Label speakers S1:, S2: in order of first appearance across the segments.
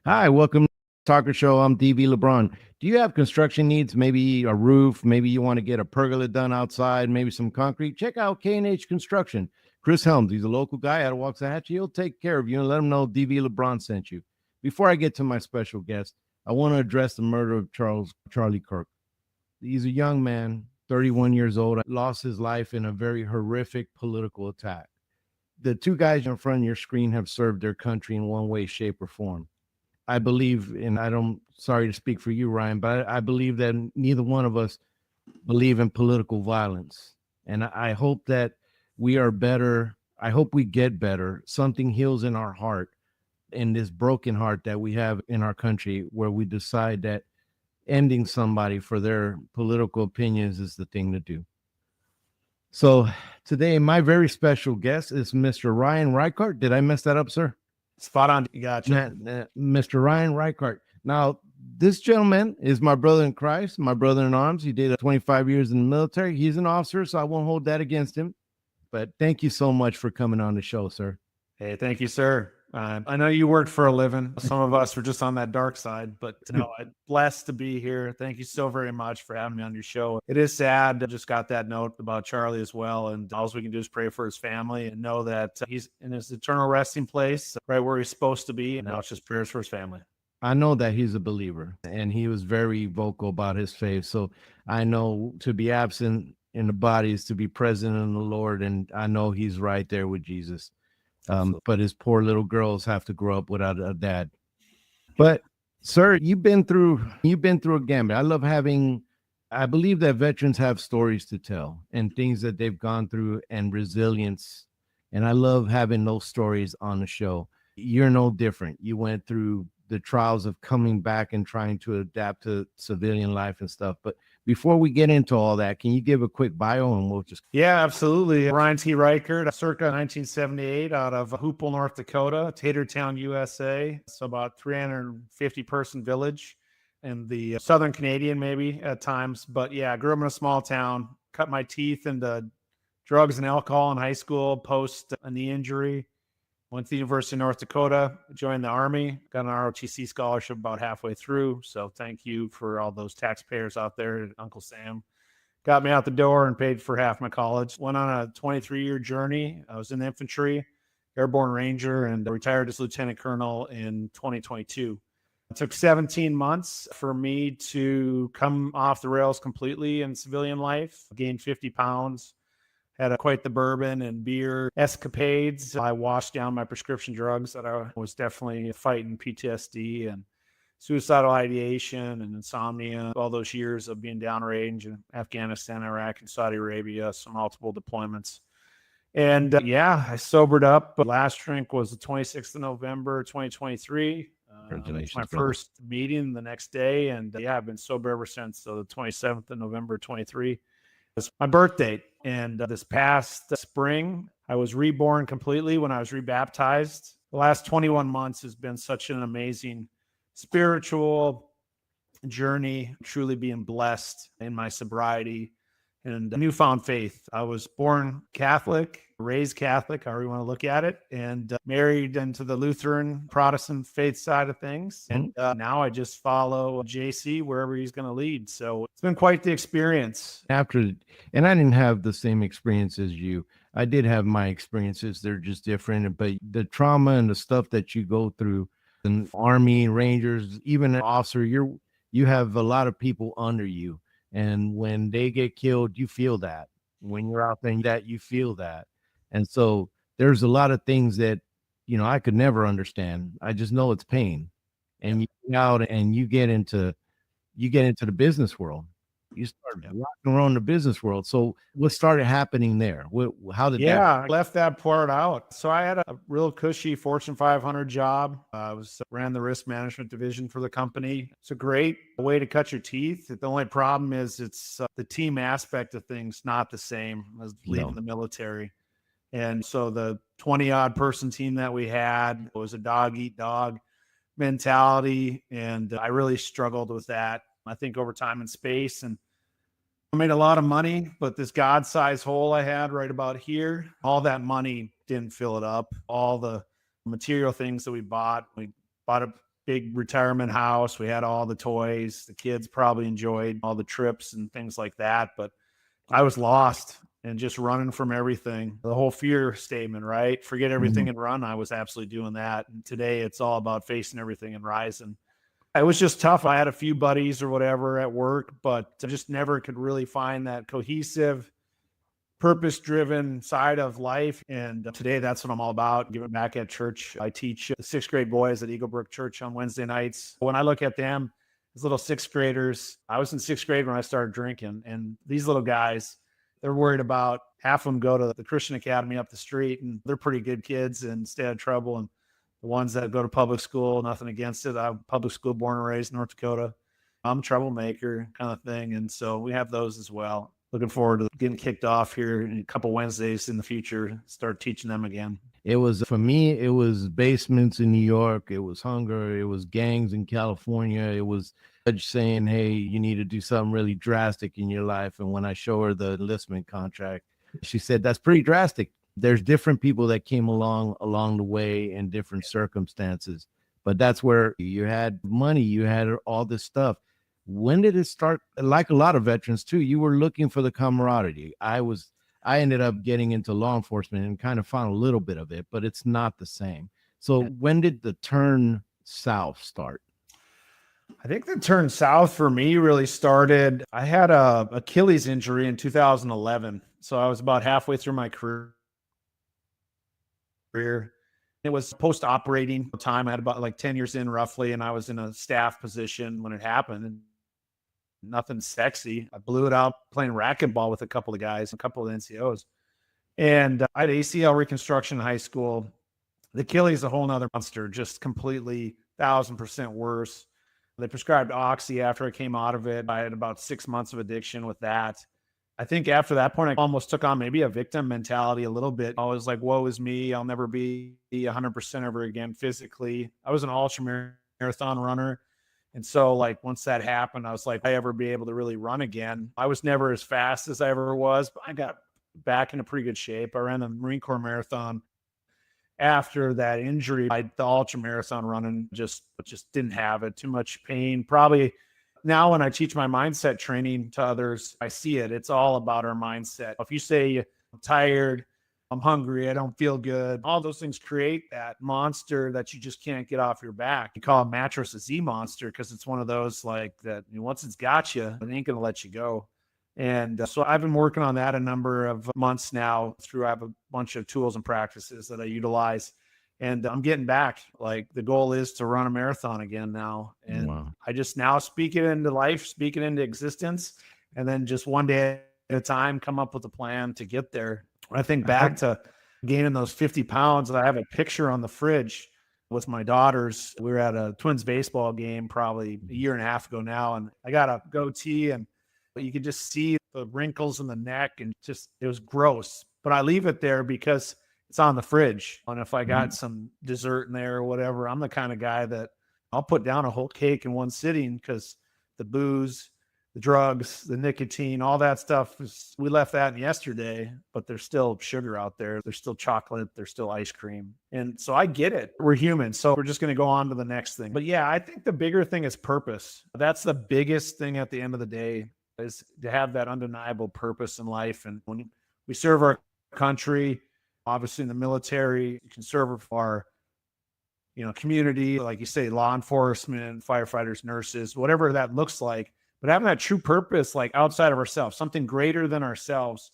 S1: Hi, welcome to the Talker Show. I'm DV LeBron. Do you have construction needs? Maybe a roof, maybe you want to get a pergola done outside, maybe some concrete. Check out K&H Construction. Chris Helms, he's a local guy out of Waxahachie. He'll take care of you and let him know DV LeBron sent you. Before I get to my special guest, I want to address the murder of Charles Charlie Kirk. He's a young man, 31 years old, lost his life in a very horrific political attack. The two guys in front of your screen have served their country in one way, shape, or form. I believe, and I don't, sorry to speak for you, Ryan, but I believe that neither one of us believe in political violence. And I hope that we are better. I hope we get better. Something heals in our heart, in this broken heart that we have in our country, where we decide that ending somebody for their political opinions is the thing to do. So today, my very special guest is Mr. Ryan Riker. Did I mess that up, sir?
S2: Spot on. You gotcha.
S1: Mr. Ryan Riker. Now, this gentleman is my brother in Christ, my brother in arms. He did 25 years in the military. He's an officer, so I won't hold that against him. But thank you so much for coming on the show, sir.
S2: Hey, thank you, sir. I know you work for a living. Some of us were just on that dark side, but I'm blessed to be here. Thank you so very much for having me on your show. It is sad. I just got that note about Charlie as well. And all we can do is pray for his family and know that he's in his eternal resting place, right where he's supposed to be. And now it's just prayers for his family.
S1: I know that he's a believer, and he was very vocal about his faith. So I know to be absent in the body is to be present in the Lord. And I know he's right there with Jesus. But his poor little girls have to grow up without a dad. But sir, you've been through a gambit. I believe that veterans have stories to tell and things that they've gone through and resilience. And I love having those stories on the show. You're no different. You went through the trials of coming back and trying to adapt to civilian life and stuff. But before we get into all that, can you give a quick bio and we'll just...
S2: Yeah, absolutely. Ryan T. Reichert, circa 1978 out of Hoople, North Dakota, Tatertown, USA. So about 350 person village in the Southern Canadian, maybe at times. But yeah, I grew up in a small town, cut my teeth into drugs and alcohol in high school, post a knee injury. Went to the University of North Dakota, joined the Army, got an ROTC scholarship about halfway through. So thank you for all those taxpayers out there. Uncle Sam got me out the door and paid for half my college. Went on a 23-year journey. I was in the infantry, airborne ranger, and retired as lieutenant colonel in 2022. It took 17 months for me to come off the rails completely in civilian life, gained 50 pounds. Had quite the bourbon and beer escapades. I washed down my prescription drugs that I was definitely fighting PTSD and suicidal ideation and insomnia. All those years of being downrange in Afghanistan, Iraq, and Saudi Arabia, some multiple deployments. And I sobered up. Last drink was the 26th of November, 2023.
S1: Congratulations,
S2: my first meeting the next day. And I've been sober ever since. So the 27th of November, 23. It's my birth date. And this past spring, I was reborn completely when I was rebaptized. The last 21 months has been such an amazing spiritual journey, truly being blessed in my sobriety and newfound faith. I was born Catholic, raised Catholic, however you want to look at it, and married into the Lutheran Protestant faith side of things. And now I just follow JC wherever he's going to lead. So it's been quite the experience.
S1: And I didn't have the same experience as you. I did have my experiences. They're just different. But the trauma and the stuff that you go through, and Army, Rangers, even an officer, you have a lot of people under you. And when they get killed, you feel that. When you're out there, that you feel that. And so there's a lot of things that, I could never understand. I just know it's pain. And you get out and you get into the business world. You start rocking around the business world. So what started happening there? How did that?
S2: I left that part out. So I had a real cushy Fortune 500 job. I ran the risk management division for the company. It's a great way to cut your teeth. The only problem is it's the team aspect of things not the same as leaving the military. And so the 20 odd person team that we had was a dog eat dog mentality. And I really struggled with that. I think over time and space, and I made a lot of money, but this God-sized hole I had right about here, all that money didn't fill it up. All the material things that we bought a big retirement house. We had all the toys. The kids probably enjoyed all the trips and things like that. But I was lost and just running from everything. The whole fear statement, right? Forget everything and run. I was absolutely doing that. And today it's all about facing everything and rising. It was just tough. I had a few buddies or whatever at work, but I just never could really find that cohesive, purpose-driven side of life. And today that's what I'm all about, giving back at church. I teach the sixth grade boys at Eagle Brook Church on Wednesday nights. When I look at them, these little sixth graders, I was in sixth grade when I started drinking, and these little guys, they're worried about, half of them go to the Christian Academy up the street, and they're pretty good kids and stay out of trouble. And the ones that go to public school, nothing against it. I'm public school, born and raised in North Dakota. I'm a troublemaker kind of thing. And so we have those as well. Looking forward to getting kicked off here in a couple Wednesdays in the future, start teaching them again.
S1: It was, for me, it was basements in New York. It was hunger. It was gangs in California. It was judge saying, hey, you need to do something really drastic in your life. And when I show her the enlistment contract, she said, that's pretty drastic. There's different people that came along the way in different circumstances. But that's where you had money, you had all this stuff. When did it start? Like a lot of veterans too, you were looking for the camaraderie. I ended up getting into law enforcement and kind of found a little bit of it, but it's not the same. So when did the turn south start?
S2: I think the turn south for me really started, I had a Achilles injury in 2011. So I was about halfway through my career. It was post-operating time. I had about like 10 years in roughly, and I was in a staff position when it happened. And nothing sexy. I blew it out playing racquetball with a couple of guys, a couple of NCOs. And I had ACL reconstruction in high school. The Achilles, a whole nother monster, just completely 1,000% worse. They prescribed Oxy after I came out of it. I had about 6 months of addiction with that. I think after that point, I almost took on maybe a victim mentality a little bit. I was like, woe is me. I'll never be 100% ever again physically. I was an ultra marathon runner. And so like once that happened, I was like, I ever be able to really run again? I was never as fast as I ever was, but I got back into pretty good shape. I ran the Marine Corps marathon after that injury. The ultra marathon running just didn't have it. Too much pain. Probably now when I teach my mindset training to others, I see it. It's all about our mindset. If you say I'm tired, I'm hungry, I don't feel good, all those things create that monster that you just can't get off your back. You call a mattress a Z monster because it's one of those like that, once it's got you, it ain't going to let you go. And so I've been working on that a number of months now. I have a bunch of tools and practices that I utilize. And I'm getting back. Like the goal is to run a marathon again now. And I just now speak it into life, speak it into existence, and then just one day at a time, come up with a plan to get there. When I think back to gaining those 50 pounds, I have a picture on the fridge with my daughters. We were at a Twins baseball game probably a year and a half ago now. And I got a goatee and you could just see the wrinkles in the neck and just, it was gross. But I leave it there because it's on the fridge. And if I got some dessert in there or whatever, I'm the kind of guy that I'll put down a whole cake in one sitting because the booze, the drugs, the nicotine, all that stuff, we left that in yesterday, but there's still sugar out there. There's still chocolate. There's still ice cream. And so I get it. We're human. So we're just going to go on to the next thing. But yeah, I think the bigger thing is purpose. That's the biggest thing at the end of the day, is to have that undeniable purpose in life. And when we serve our country, obviously in the military, you can serve our, community, like you say, law enforcement, firefighters, nurses, whatever that looks like. But having that true purpose, like outside of ourselves, something greater than ourselves.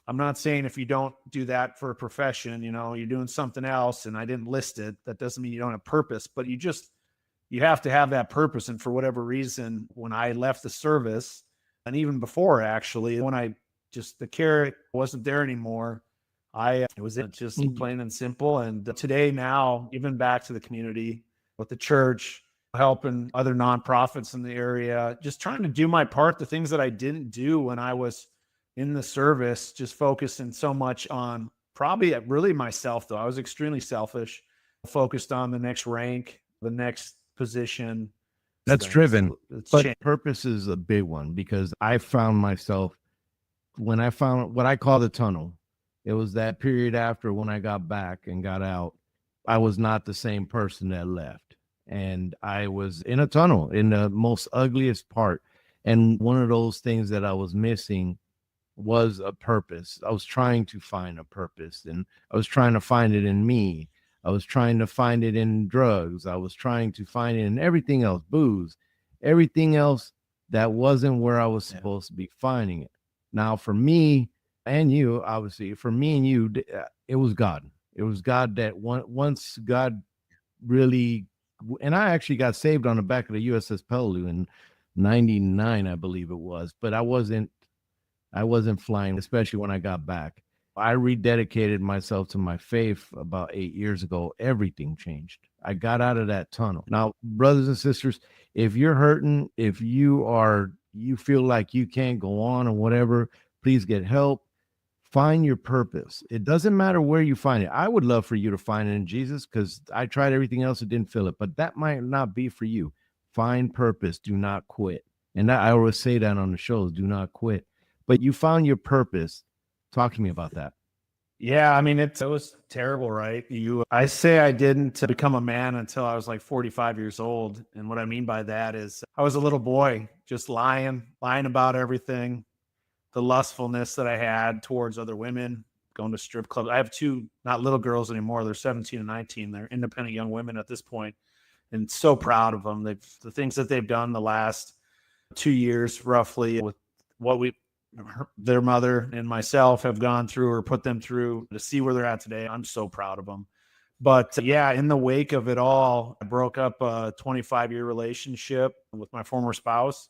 S2: I'm not saying if you don't do that for a profession, you're doing something else and I didn't list it, that doesn't mean you don't have purpose, but you have to have that purpose. And for whatever reason, when I left the service, and even before actually, when the care wasn't there anymore, it was just plain and simple. And today now, even back to the community with the church, helping other nonprofits in the area, just trying to do my part, the things that I didn't do when I was in the service, just focusing so much on probably really myself, though. I was extremely selfish, focused on the next rank, the next position.
S1: That's driven. But purpose is a big one because I found myself when I found what I call the tunnel. It was that period after when I got back and got out, I was not the same person that left. and I was in a tunnel in the most ugliest part. And one of those things that I was missing was a purpose. I was trying to find a purpose, and I was trying to find it in me. I was trying to find it in drugs. I was trying to find it in everything else, booze, everything else that wasn't where I was supposed to be finding it. Now, for me and you, obviously, for me and you, it was God. It was God that once God really, and I actually got saved on the back of the USS Peleliu in '99, I believe it was, but I wasn't flying, especially when I got back. I rededicated myself to my faith about 8 years ago. Everything changed. I got out of that tunnel. Now, brothers and sisters, if you're hurting, if you feel like you can't go on or whatever, please get help. Find your purpose. It doesn't matter where you find it. I would love for you to find it in Jesus, because I tried everything else and didn't feel it, but that might not be for you. Find purpose. Do not quit. And I always say that on the shows, do not quit. But you found your purpose. Talk to me about that.
S2: Yeah, I mean, it was terrible, right? I say I didn't become a man until I was like 45 years old. And what I mean by that is I was a little boy just lying about everything, the lustfulness that I had towards other women, going to strip clubs. I have two, not little girls anymore. They're 17 and 19. They're independent young women at this point, and so proud of them. The things that they've done the last 2 years, roughly, with what their mother and myself have gone through or put them through to see where they're at today. I'm so proud of them. But yeah, in the wake of it all, I broke up a 25-year relationship with my former spouse.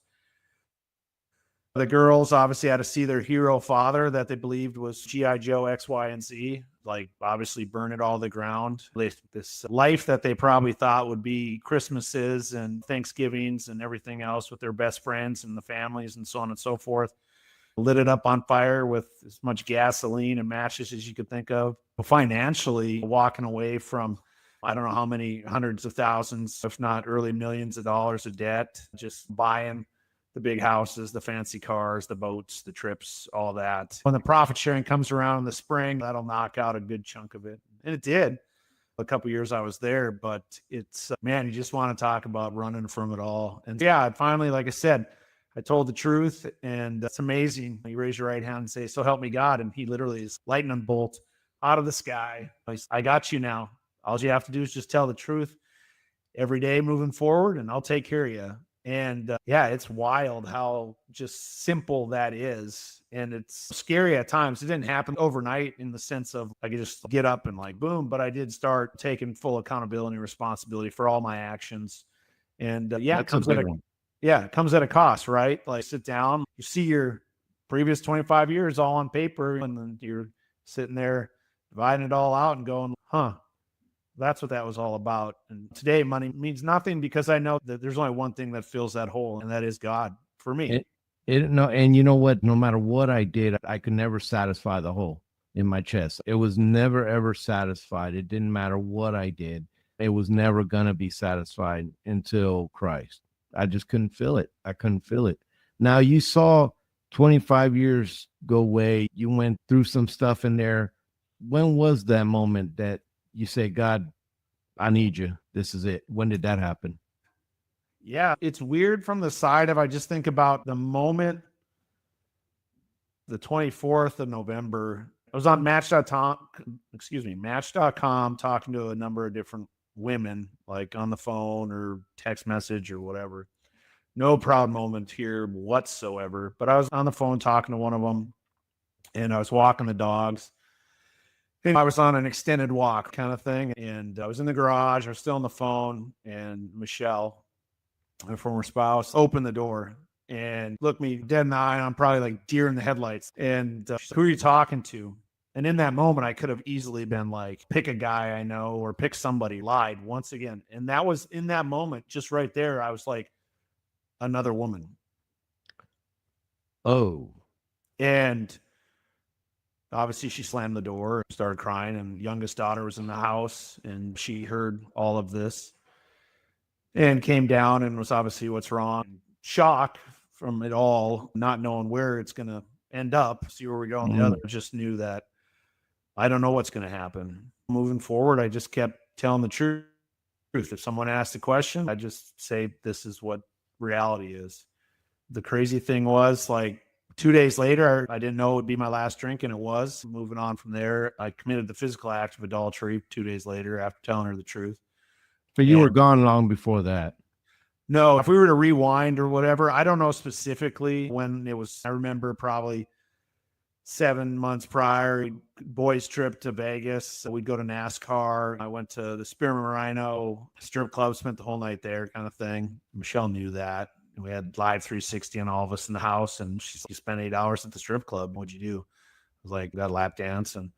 S2: The girls obviously had to see their hero father that they believed was G.I. Joe X, Y, and Z, like obviously burn it all to the ground. This life that they probably thought would be Christmases and Thanksgivings and everything else with their best friends and the families and so on and so forth, lit it up on fire with as much gasoline and matches as you could think of. Financially, walking away from, I don't know how many hundreds of thousands, if not early millions of dollars of debt, just buying the big houses, the fancy cars, the boats, the trips, all that. When the profit sharing comes around in the spring, that'll knock out a good chunk of it. And it did a couple of years I was there, but it's, man, you just want to talk about running from it all. And yeah, finally, like I said, I told the truth, and it's amazing. You raise your right hand and say, "So help me God." And he literally is lightning bolt out of the sky. I got you now. All you have to do is just tell the truth every day moving forward, and I'll take care of you. And yeah, it's wild how just simple that is. And it's scary at times. It didn't happen overnight in the sense of I could just get up and like, boom. But I did start taking full accountability and responsibility for all my actions. And yeah,
S1: That's a big one.
S2: it comes at a cost, right? Like sit down, you see your previous 25 years all on paper, and then you're sitting there dividing it all out and going, huh, that's what that was all about. And today money means nothing because I know that there's only one thing that fills that hole, and that is God for me.
S1: No, and you know what? No matter what I did, I could never satisfy the hole in my chest. It was never ever satisfied. It didn't matter what I did. It was never gonna be satisfied until Christ. I just couldn't feel it. I couldn't feel it. Now you saw 25 years go away. You went through some stuff in there. When was that moment that you say, God, I need you? This is it. When did that happen?
S2: Yeah, it's weird from the side of I just think about the moment, the 24th of November. I was on Match.com talking to a number of different women, like on the phone or text message or whatever. No proud moment here whatsoever. But I was on the phone talking to one of them, and I was walking the dogs. And I was on an extended walk kind of thing. And I was in the garage. I was still on the phone. And Michelle, my former spouse, opened the door and looked me dead in the eye. And I'm probably like deer in the headlights. And who are you talking to? And in that moment, I could have easily been like, pick a guy I know or pick somebody, lied once again. And that was in that moment, just right there. I was like, another woman.
S1: Oh,
S2: And obviously she slammed the door, started crying, and youngest daughter was in the house, and she heard all of this and came down and was obviously what's wrong. Shock from it all, not knowing where it's going to end up, see where we go on the other. Just knew that I don't know what's going to happen. Moving forward, I just kept telling the truth. If someone asks a question, I just say, this is what reality is. The crazy thing was, like, 2 days later, I didn't know it would be my last drink, and it was. Moving on from there, I committed the physical act of adultery 2 days later after telling her the truth.
S1: But you were gone long before that.
S2: No, if we were to rewind or whatever, I don't know specifically when it was. I remember probably 7 months prior, boys trip to Vegas. So we'd go to NASCAR. I went to the Spearmint Rhino strip club, spent the whole night there, kind of thing. Michelle knew that. We had live 360 on all of us in the house, and she said, "You spent 8 hours at the strip club. What'd you do?" I was like, "Got a lap dance," and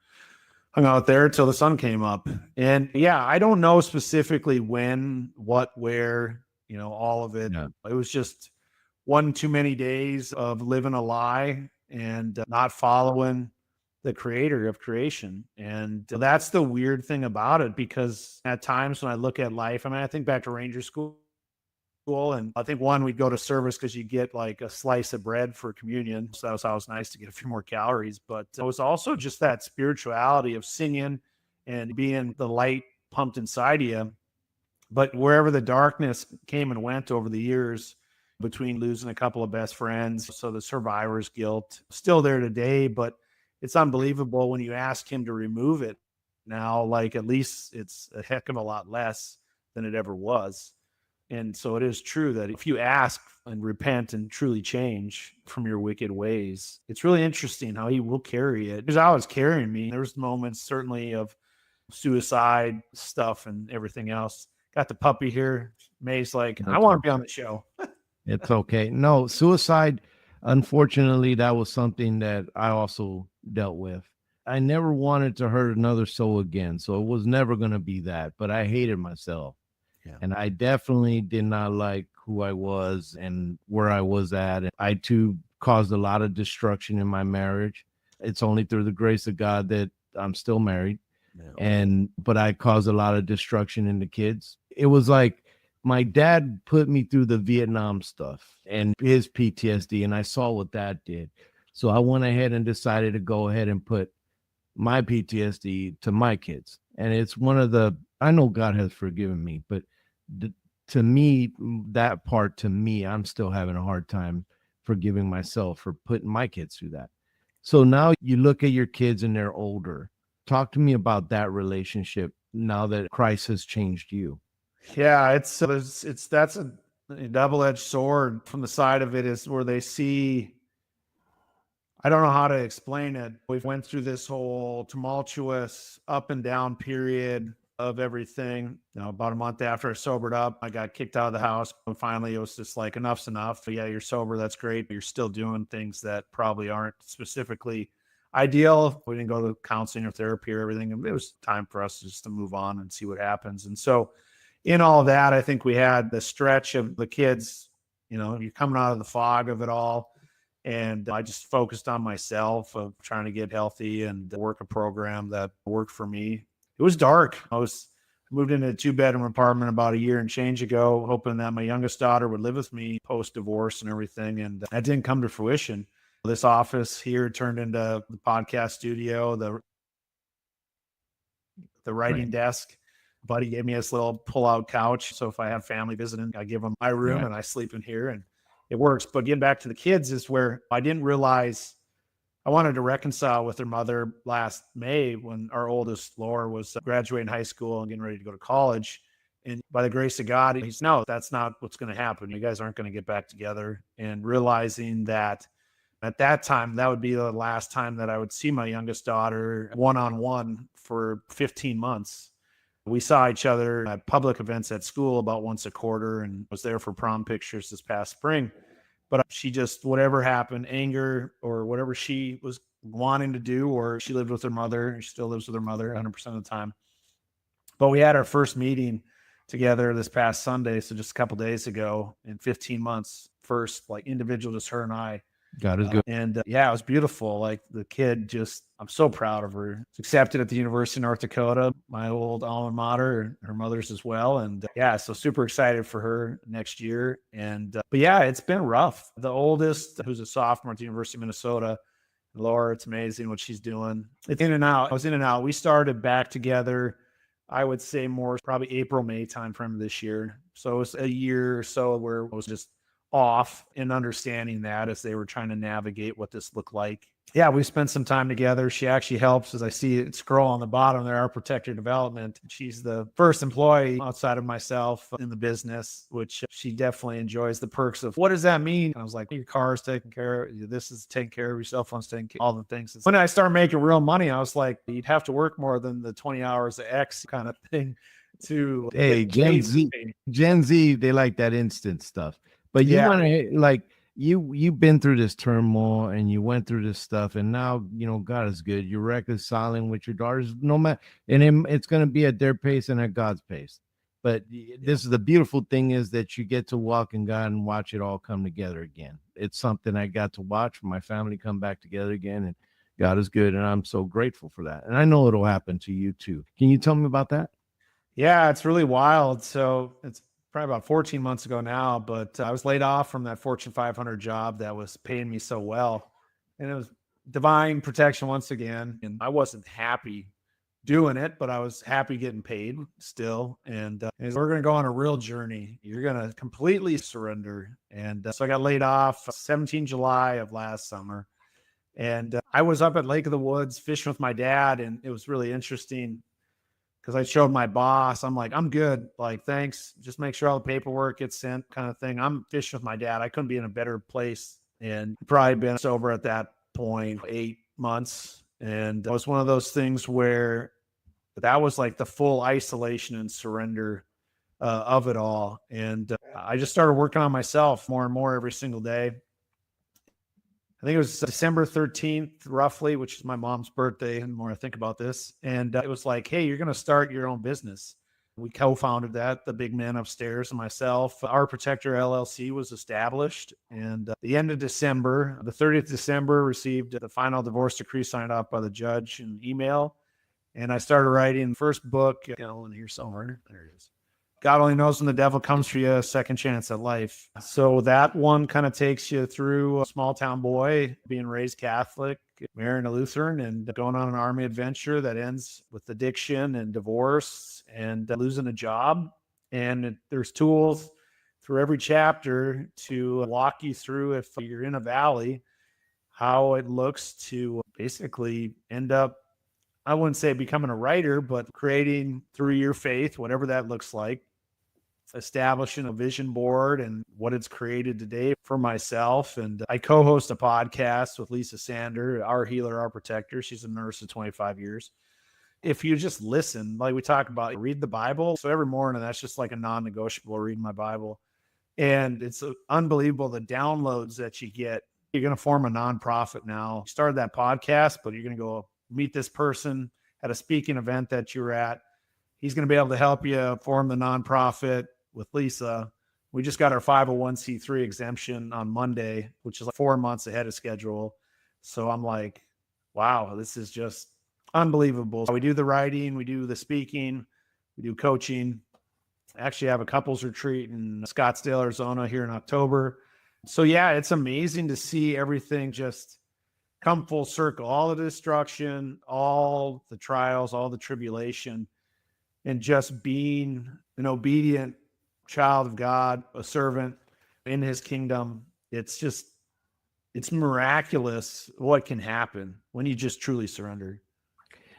S2: hung out there till the sun came up. And yeah, I don't know specifically when, what, where, all of it.
S1: Yeah.
S2: It was just one too many days of living a lie and not following the creator of creation. And that's the weird thing about it, because at times when I look at life, I think back to Ranger School, and I think we'd go to service because you get like a slice of bread for communion. So that was always nice to get a few more calories. But it was also just that spirituality of singing and being the light pumped inside you. But wherever the darkness came and went over the years, between losing a couple of best friends, so the survivor's guilt still there today, but it's unbelievable when you ask him to remove it now. Like, at least it's a heck of a lot less than it ever was. And so it is true that if you ask and repent and truly change from your wicked ways, it's really interesting how he will carry it. Because I was carrying me. There's moments certainly of suicide stuff and everything else. Got the puppy here. May's like, "I want to be on the show."
S1: It's okay. No, suicide, unfortunately, that was something that I also dealt with. I never wanted to hurt another soul again. So it was never going to be that, but I hated myself.
S2: Yeah.
S1: And I definitely did not like who I was and where I was at. And I too caused a lot of destruction in my marriage. It's only through the grace of God that I'm still married. Yeah. But I caused a lot of destruction in the kids. It was like my dad put me through the Vietnam stuff and his PTSD, and I saw what that did. So I went ahead and decided to go ahead and put my PTSD to my kids. And it's I know God has forgiven me, but to me, that part to me, I'm still having a hard time forgiving myself for putting my kids through that. So now you look at your kids and they're older. Talk to me about that relationship now that Christ has changed you.
S2: Yeah, that's a double-edged sword. From the side of it is where they see, I don't know how to explain it. We went through this whole tumultuous up and down period of everything. About a month after I sobered up, I got kicked out of the house. And finally, it was just like, enough's enough. Yeah, you're sober. That's great. But you're still doing things that probably aren't specifically ideal. We didn't go to counseling or therapy or everything. It was time for us just to move on and see what happens. And so in all of that, I think we had the stretch of the kids, you're coming out of the fog of it all. And I just focused on myself, of trying to get healthy and work a program that worked for me. It was dark. I moved into a 2-bedroom apartment about a year and change ago, hoping that my youngest daughter would live with me post-divorce and everything. And that didn't come to fruition. This office here turned into the podcast studio, the writing desk. Buddy gave me this little pull-out couch. So if I have family visiting, I give them my room and I sleep in here, and it works. But getting back to the kids is where I didn't realize I wanted to reconcile with their mother last May when our oldest, Laura, was graduating high school and getting ready to go to college. And by the grace of God, he's, "No, that's not what's going to happen. You guys aren't going to get back together." And realizing that at that time, that would be the last time that I would see my youngest daughter one-on-one for 15 months. We saw each other at public events at school about once a quarter, and was there for prom pictures this past spring. But she just, whatever happened, anger or whatever she was wanting to do, or she lived with her mother, and she still lives with her mother 100% of the time. But we had our first meeting together this past Sunday, so just a couple days ago, in 15 months, first, like, individual, just her and I.
S1: God is good.
S2: And it was beautiful. Like, the kid, just, I'm so proud of her. She's accepted at the University of North Dakota, my old alma mater, her mother's as well. And so super excited for her next year. And but it's been rough. The oldest, who's a sophomore at the University of Minnesota, Laura, it's amazing what she's doing. It's in and out. I was in and out. We started back together I would say more probably April, May timeframe of this year. So it was a year or so where I was just off in understanding that as they were trying to navigate what this looked like. Yeah, we spent some time together. She actually helps, as I see it scroll on the bottom there, our protector development. She's the first employee outside of myself in the business, which she definitely enjoys the perks of. What does that mean? And I was like, your car is taken care of. This is taken care of. Your cell phone's taken care of. All the things. When I started making real money, I was like, you'd have to work more than the 20 hours of X kind of thing to.
S1: Hey, Gen Z, they like that instant stuff. But you want to, like, you've been through this turmoil and you went through this stuff, and now God is good. You're reconciling with your daughters, no matter, and it's going to be at their pace and at God's pace. But this is the beautiful thing, is that you get to walk in God and watch it all come together again. It's something I got to watch my family come back together again, and God is good, and I'm so grateful for that. And I know it'll happen to you too. Can you tell me about that?
S2: Yeah, it's really wild. So it's probably about 14 months ago now, but I was laid off from that Fortune 500 job that was paying me so well. And it was divine protection once again. And I wasn't happy doing it, but I was happy getting paid still. And we're going to go on a real journey. You're going to completely surrender. And so I got laid off 17 July of last summer. And I was up at Lake of the Woods fishing with my dad. And it was really interesting, because I showed my boss, I'm like, I'm good. Like, thanks. Just make sure all the paperwork gets sent, kind of thing. I'm fishing with my dad. I couldn't be in a better place. And probably been sober at that point 8 months. And it was one of those things where that was like the full isolation and surrender of it all. And I just started working on myself more and more every single day. I think it was December 13th, roughly, which is my mom's birthday. And the more I think about this, and it was like, hey, you're going to start your own business. We co-founded that, the big man upstairs and myself. Our Protector LLC was established. And the end of December, the 30th of December, received the final divorce decree signed off by the judge in email. And I started writing the first book, in here somewhere. There it is. God Only Knows When the Devil Comes for You, a Second Chance at Life. So that one kind of takes you through a small town boy being raised Catholic, marrying a Lutheran, and going on an army adventure that ends with addiction and divorce and losing a job. And there's tools through every chapter to walk you through, if you're in a valley, how it looks to basically end up, I wouldn't say becoming a writer, but creating through your faith, whatever that looks like, establishing a vision board and what it's created today for myself. And I co-host a podcast with Lisa Sander, Our Healer, Our Protector. She's a nurse of 25 years. If you just listen, like we talk about, read the Bible. So every morning, that's just like a non-negotiable, reading my Bible. And it's unbelievable, the downloads that you get. You're going to form a nonprofit now. You started that podcast, but you're going to go meet this person at a speaking event that you're at. He's going to be able to help you form the nonprofit with Lisa. We just got our 501c3 exemption on Monday, which is like 4 months ahead of schedule. So I'm like, wow, this is just unbelievable. We do the writing, we do the speaking, we do coaching. I actually have a couples retreat in Scottsdale, Arizona here in October. So yeah, it's amazing to see everything just come full circle, all the destruction, all the trials, all the tribulation, and just being an obedient child of God, a servant in his kingdom. It's miraculous what can happen when you just truly surrender.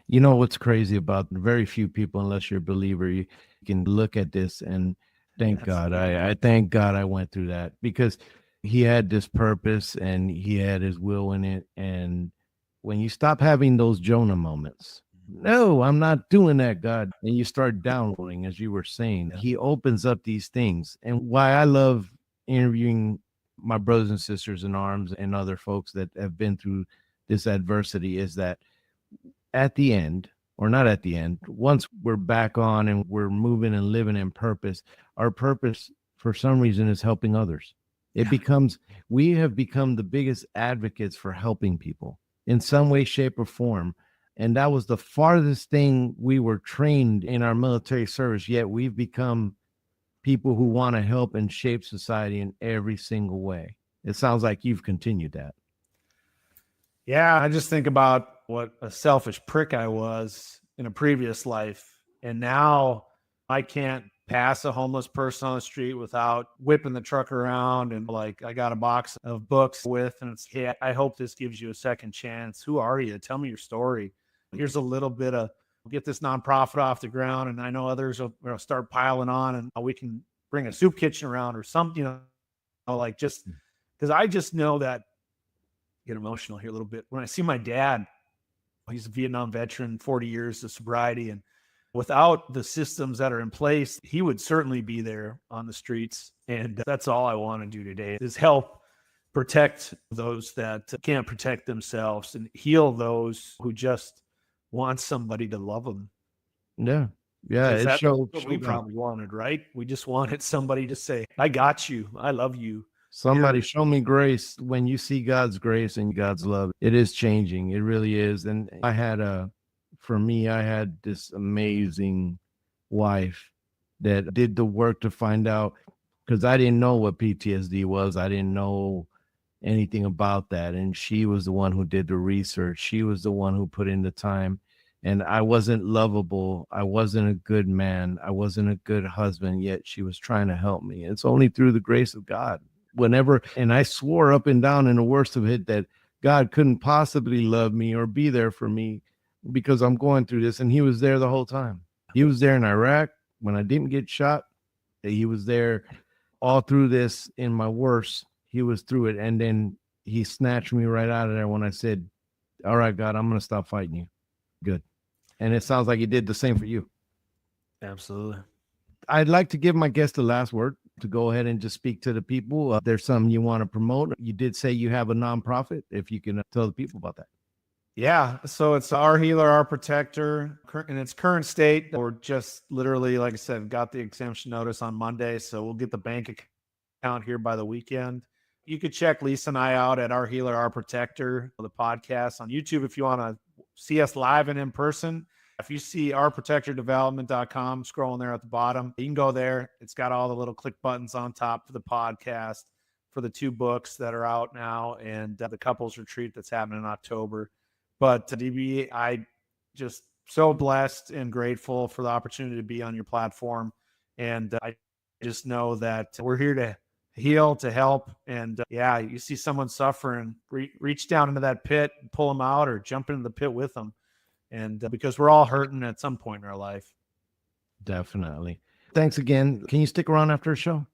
S1: You know what's crazy about very few people, unless you're a believer, you can look at this and thank God. I thank God I went through that, because he had this purpose and he had his will in it. And when you stop having those Jonah moments, no, I'm not doing that, God, and you start downloading, as you were saying, he opens up these things. And why I love interviewing my brothers and sisters in arms and other folks that have been through this adversity is that at the end, or not at the end, once we're back on and we're moving and living in purpose, our purpose for some reason is helping others. We have become the biggest advocates for helping people in some way, shape, or form. And that was the farthest thing we were trained in our military service, yet we've become people who want to help and shape society in every single way. It sounds like you've continued that.
S2: Yeah, I just think about what a selfish prick I was in a previous life. And now I can't pass a homeless person on the street without whipping the truck around and like, I got a box of books with, and it's, hey, I hope this gives you a second chance. Who are you? Tell me your story. Here's a little bit of, get this nonprofit off the ground. And I know others will start piling on, and we can bring a soup kitchen around or something, like, just because I just know that, get emotional here a little bit. When I see my dad, he's a Vietnam veteran, 40 years of sobriety, and without the systems that are in place, he would certainly be there on the streets. And that's all I want to do today is help protect those that can't protect themselves and heal those who just want somebody to love them.
S1: Yeah. Yeah.
S2: Because
S1: It
S2: that's
S1: showed
S2: what we probably wanted, right? We just wanted somebody to say, I got you. I love you.
S1: somebody show me grace. When you see God's grace and God's love, it is changing. It really is. And for me, I had this amazing wife that did the work to find out, because I didn't know what PTSD was. I didn't know anything about that. And she was the one who did the research. She was the one who put in the time. And I wasn't lovable. I wasn't a good man. I wasn't a good husband, yet she was trying to help me. It's only through the grace of God. And I swore up and down in the worst of it that God couldn't possibly love me or be there for me because I'm going through this. And he was there the whole time. He was there in Iraq when I didn't get shot. He was there all through this in my worst. He was through it. And then he snatched me right out of there when I said, all right, God, I'm going to stop fighting you. Good. And it sounds like he did the same for you.
S2: Absolutely.
S1: I'd like to give my guest the last word to go ahead and just speak to the people. There's something you want to promote. You did say you have a nonprofit. If you can tell the people about that.
S2: Yeah. So it's Our Healer, Our Protector in its current state. Or just literally, like I said, got the exemption notice on Monday. So we'll get the bank account here by the weekend. You could check Lisa and I out at Our Healer, Our Protector, the podcast on YouTube if you want to see us live and in person. If you see ourprotectordevelopment.com scrolling there at the bottom, you can go there. It's got all the little click buttons on top for the podcast, for the 2 books that are out now, and the couples retreat that's happening in October. But DB, I just so blessed and grateful for the opportunity to be on your platform. And I just know that we're here to heal, to help. And you see someone suffering, reach down into that pit, pull them out, or jump into the pit with them. And because we're all hurting at some point in our life.
S1: Definitely. Thanks again. Can you stick around after the show?